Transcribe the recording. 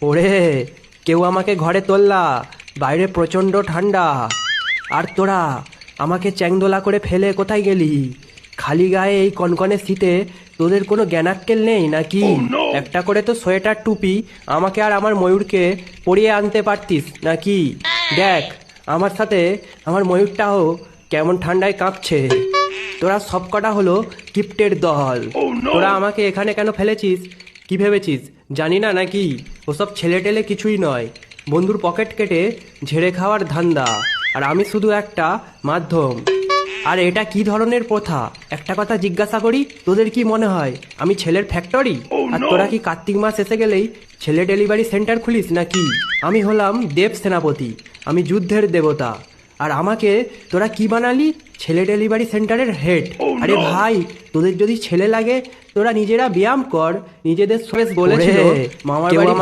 ওরে, কেউ আমাকে ঘরে তোললা, বাইরে প্রচণ্ড ঠান্ডা। আর তোরা আমাকে চ্যাংদোলা করে ফেলে কোথায় গেলি? খালি গায়ে এই কনকনে শীতে তোদের কোনো জ্ঞানাক্কেল নেই নাকি? একটা করে তো সোয়েটার টুপি আমাকে আর আমার ময়ূরকে পরিয়ে আনতে পারতিস নাকি? দেখ, আমার সাথে আমার ময়ূরটাও কেমন ঠান্ডায় কাঁপছে। তোরা সবকটা হলো কিপ্টের দল। তোরা আমাকে এখানে কেন ফেলেছিস? কি ভেবেছিস জানি না নাকি? ওসব ছেলে টেলে কিছুই নয়, বন্ধুর পকেট কেটে ঝেড়ে খাওয়ার ধান্দা। আর আমি শুধু একটা মাধ্যম। আর এটা কি ধরনের প্রথা? একটা কথা জিজ্ঞাসা করি, তোদের কি মনে হয় আমি ছেলের ফ্যাক্টরি? আর তোরা কি কার্তিক মাস এসে গেলেই ছেলে ডেলিভারি সেন্টার খুলিস নাকি? আমি হলাম দেব সেনাপতি, আমি যুদ্ধের দেবতা। আর আমাকে তোরা কি বানালি? ছেলে ডেলিভারি সেন্টারের হেড। আরে ভাই, তোদের যদি ছেলে লাগে তোরা নিজেরা ব্যায়াম কর, নিজেদের বলেছিল মামার বাড়ি